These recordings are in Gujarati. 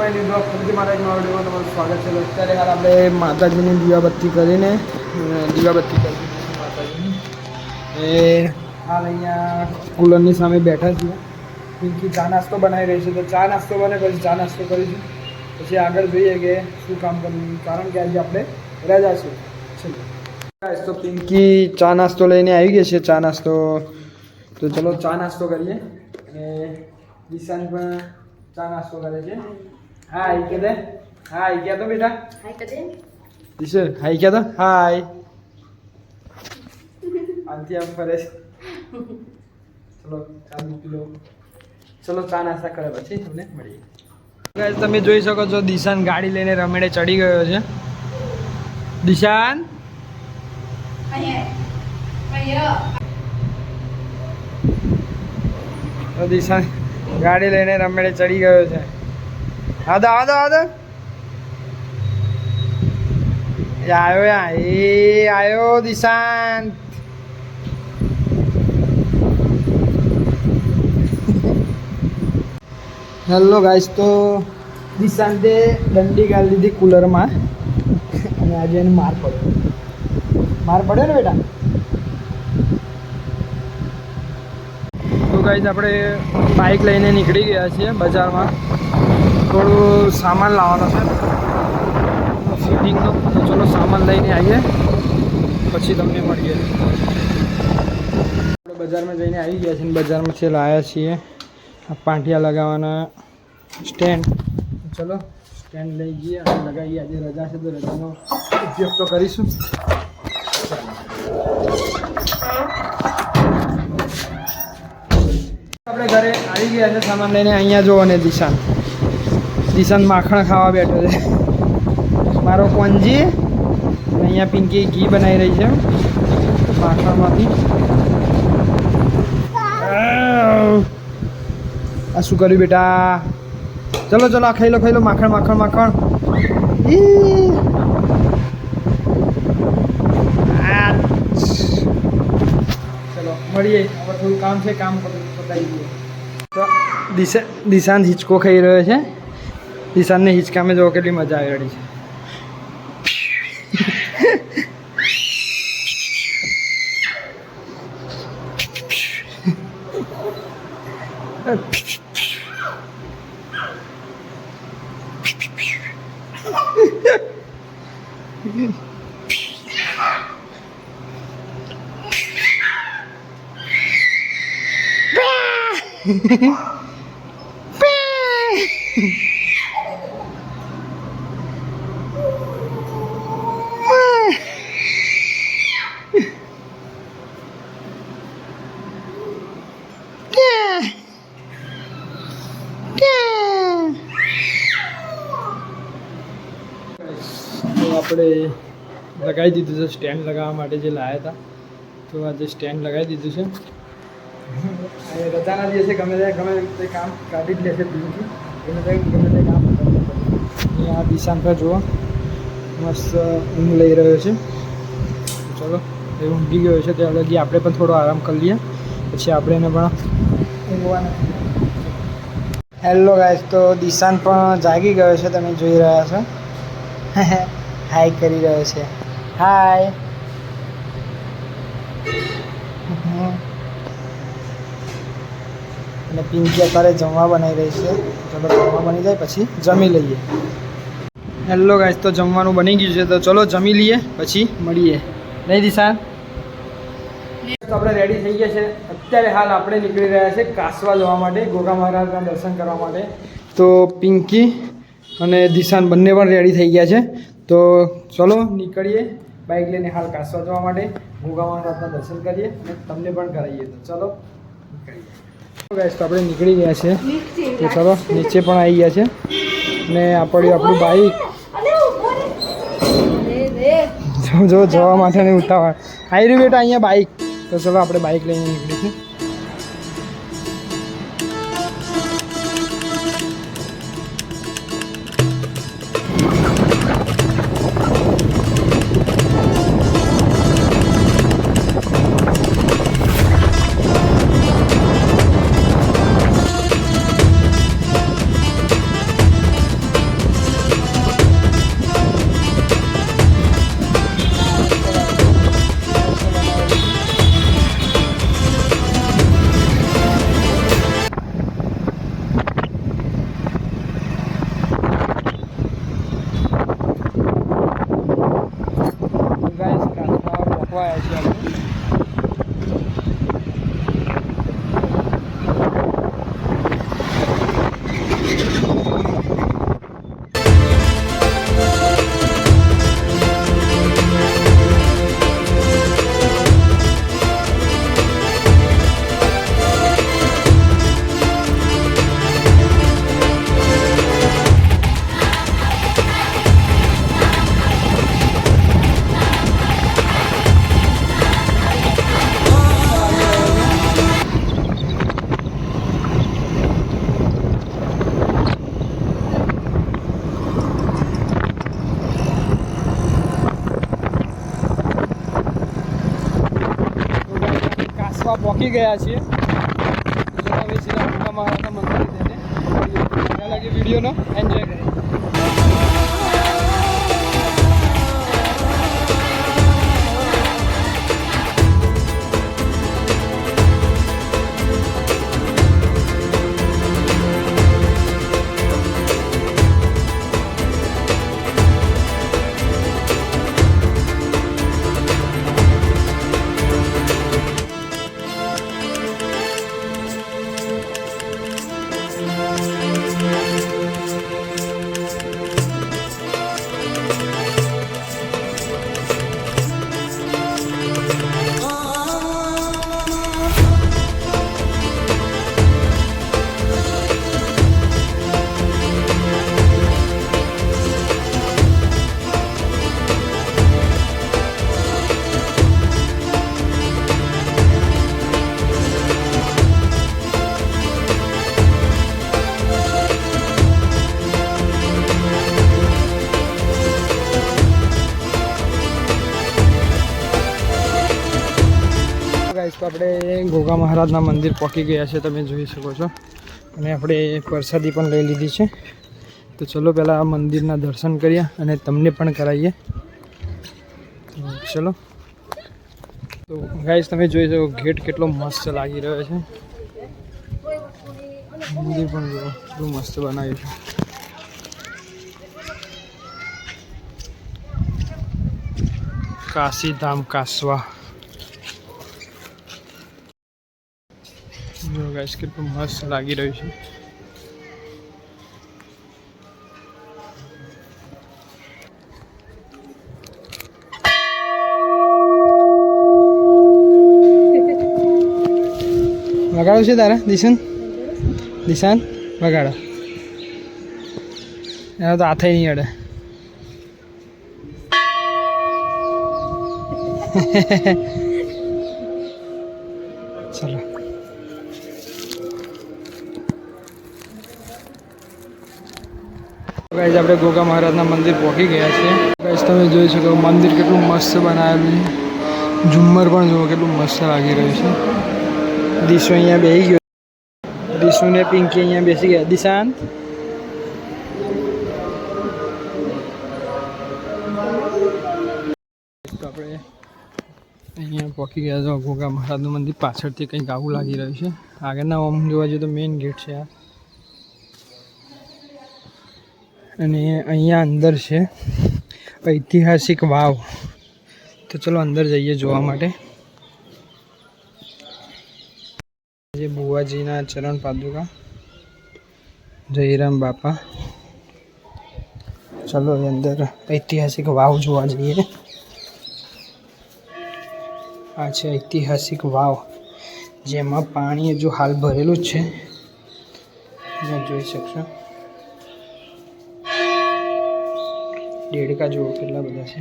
મારા વિડીયોમાં તમારું સ્વાગત છે. અત્યારે હાલ આપણે માતાજીની દીવાબત્તી કરીને માતાજીની એ હાલ અહીંયા કુલરની સામે બેઠા છીએ. પિંકી ચા નાસ્તો બનાવી રહી છે, તો ચા નાસ્તો બને પછી ચા નાસ્તો કરીશું, પછી આગળ જોઈએ કે શું કામ કરવું, કારણ કે આજે આપણે રજા છે. તો પિંકી ચા નાસ્તો લઈને આવી ગઈ છે. ચા નાસ્તો તો ચલો ચા નાસ્તો કરીએ. અને દિશાન પણ ચા નાસ્તો કરે છે. હાય કે દે, હાય ક્યાં તો બેટા, હાય કે દે દિશા, હાય ક્યાં તો, હાય આંટી આમ ફરે છે. ચલો ચા પી લો. ચલો ચા નાસ્તા કરે પછી તમને મળીએ. ગાઈસ તમે જોઈ શકો છો દિશાન ગાડી લઈને રમેડે ચડી ગયો છે. દિશાન દિશાન ગાડી લઈને રમેડે ચડી ગયો છે. આદો આદો આદો આયો દિશાંત. હેલો ગાઈસ, તો દિશાંતે દંડી ગાળી દીધી કુલરમાં અને આજે એને માર પડ્યો ને બેટા. તો ગાઈસ આપણે બાઇક લઈને નીકળી ગયા છીએ બજારમાં. થોડું સામાન લાવવાનો છે ફિટિંગનો, તો ચલો સામાન લઈને આવીએ પછી તમને મળીએ. આપણે બજારમાં જઈને આવી ગયા છીએ. બજારમાં છે લાવ્યા છીએ પાંટિયા લગાવવાના સ્ટેન્ડ. ચલો સ્ટેન્ડ લઈ જઈએ અને લગાવીએ. આજે રજા છે તો રજાનો ઉપયોગ તો કરીશું. આપણે ઘરે આવી ગયા છે સામાન લઈને. અહીંયા જો અને દિશાન માખણ ખાવા બેઠો છે મારો કોંજી. અને અહીંયા પિંકી ઘી બનાવી રહી છે માખણમાંથી. આ શું કર્યું બેટા? ચલો ચલો આ ખાઈ લો માખણ માખણ માખણ. ચલો મળીએ. હવે થોડું કામ છે, કામ પતાવી દઈએ. તો દિશાન હિંચકો ખાઈ રહ્યો છે. દિશાનને હિંચકામાં જો કેટલી મજા આવી રહી છે. આપણે લગાવી દીધું છે સ્ટેન્ડ લગાવવા માટે જે લાવ્યા હતા. તો આજે સ્ટેન્ડ લગાવી દીધું છે. રજાના દિવસે ગમે તે કામ કાઢી જ લેશે પિંકી. ગમે તે કામ અહીંયા દિશાન પર જુઓ મસ્ત ઊંઘ લઈ રહ્યો છે. ચલો એ ઊંઘી ગયો છે ત્યાં લગી આપણે પણ થોડો આરામ કરી લઈએ, પછી આપણે એને પણ ઊંઘવાના. હેલો ગાઈસ, તો દિશાન પણ જાગી ગયો છે, તમે જોઈ રહ્યા છો. હાય કરી રહ્યો છે. હાય. અને પિંકી અત્યારે જમવા બનાવી રહી છે. ચલો જમવા બની જાય પછી જમી લઈએ. હેલો ગાઈસ, તો જમવાનું બની ગયું છે, તો ચલો જમી લઈએ પછી મળીએ. નહીં દિશાન? તો આપણે રેડી થઈ ગયા છે. અત્યારે હાલ આપણે નીકળી રહ્યા છે કાસવા જવા માટે, ગોગા મહારાજના દર્શન કરવા માટે. તો પિંકી અને દિશાન બંને પણ રેડી થઈ ગયા છે. તો ચલો નીકળીએ બાઇક લઈને હાલ કાસવા જવા માટે. ગોગા મહારાજના દર્શન કરીએ અને તમને પણ કરાવીએ. તો ચલો નીકળીએ. ગાઈસ, તો આપણે નીકળી ગયા છે. તો ચલો નીચે પણ આવી ગયા છે. અને આપણું બાઇક જો જવા માટે નહીં ઉઠાવા આવી રહ્યું બેટા અહીંયા બાઇક. તો ચલો આપણે બાઇક લઈને નીકળીશું. પહોંચી ગયા છીએ. હવે સીધા ગોગા મહારાજના મંદિરે જઈને ત્યાં લાગે વિડીયોનો એન્જોય કરીએ. તો આપણે ગોગા મહારાજના મંદિર પહોંચી ગયા છે, તમે જોઈ શકો છો. અને આપણે પ્રસાદી પણ લઈ લીધી છે. તો ચલો પહેલાં મંદિરના દર્શન કરીએ અને તમને પણ કરાવીએ. ચલો. તો ગાઈસ તમે જોઈ શકો ગેટ કેટલો મસ્ત લાગી રહ્યો છે. મંદિર પણ જો કેટલું મસ્ત બનાવ્યું છે. કાશીધામ કાસવા. જો ગાઈસ કેટલું મસ્ત લાગી રહ્યું છે. વગાડો છે તારે દિશાન વગાડો. એનો તો હાથે નહીં અડે. ચલો ગાઈસ આપણે ગોગા મહારાજના મંદિર પહોંચી ગયા છીએ. ગાઈસ તમે જોઈ શકો મંદિર કેટલું મસ્ત બનાવેલું છે. ઝુમ્મર પણ જુઓ કેટલું મસ્ત લાગી રહ્યું છે. દિશો અહીંયા બેસી ગયો. દિશુને પિંકી અહીંયા બેસી ગયા. દિશાંત તો આપણે અહીંયા પહોંચી ગયા છો. ગોગા મહારાજનું મંદિર પાછળથી કંઈક આવું લાગી રહ્યું છે. આગળના ઓમ જોવા જઈએ તો મેઇન ગેટ છે આ. અને અહીંયા અંદર છે ઐતિહાસિક વાવ. તો ચલો અંદર જઈએ જોવા માટે. જે બુવાજીના ચરણ પાદુકા જયરામ બાપા. ચલો અંદર ઐતિહાસિક વાવ જોવા જઈએ. આ છે ઐતિહાસિક વાવ, જેમાં પાણી જો હાલ ભરેલું જ છે. તમે જોઈ શકશો. દેડકા જુઓ કેટલા બધા છે.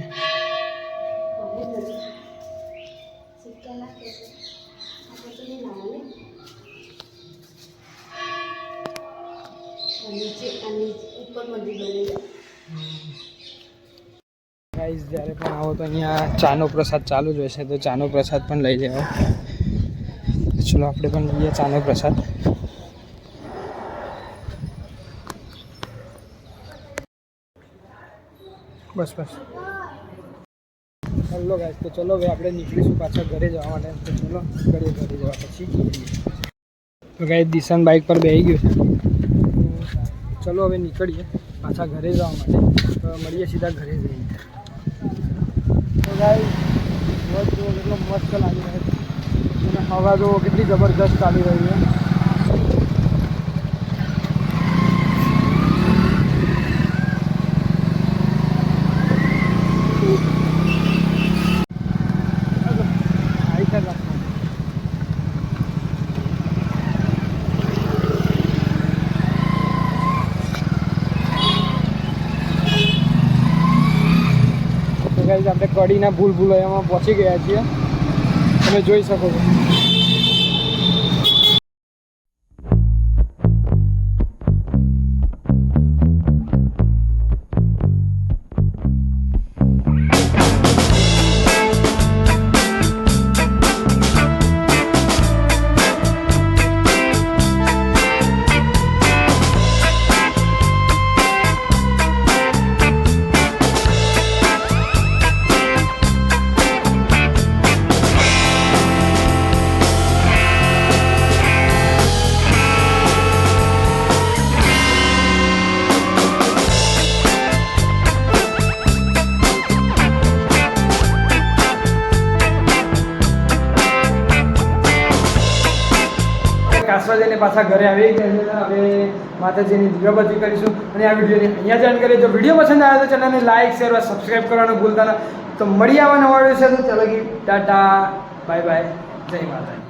ગાઈસ જ્યારે પણ આવો તો અહીંયા ચાનો પ્રસાદ ચાલુ જ હોય છે, તો ચાનો પ્રસાદ પણ લઈ લેવો. ચલો આપણે પણ લઈએ ચાનો પ્રસાદ. બસ હલો ગાઈસ, તો ચલો હવે આપણે નીકળીશું પાછા ઘરે જવા માટે. તો ચલો ઘરે જવા પછી. તો ગાઈસ દિશાન બાઇક પર બેસી ગયો છે. તો ચલો હવે નીકળીએ પાછા ઘરે જવા માટે. તો મળીએ સીધા ઘરે જઈએ. તો ગાઈસ રોજ જો કેટલો મસ્ત લાગી રહ્યો છે. અને હવા જો કેટલી જબરદસ્ત ચાલી રહી છે. આપણે કડીના ભૂલભુલૈયામાં પહોંચી ગયા છીએ. તમે જોઈ શકો છો. કાસવા જઈને પાછા ઘરે આવી ગયા. હવે માતાજીની દીવાબત્તી કરીશું અને આ વિડીયોને અહીંયા જ એન્ડ કરીએ. જો વિડીયો પસંદ આવે તો ચેનલને લાઈક શેર અને સબસ્ક્રાઈબ કરવાનું ભૂલતા ના. તો મળી આવવા નવા વિડીયો છે. તો ચાલો ટાટા બાય બાય, જય માતાજી.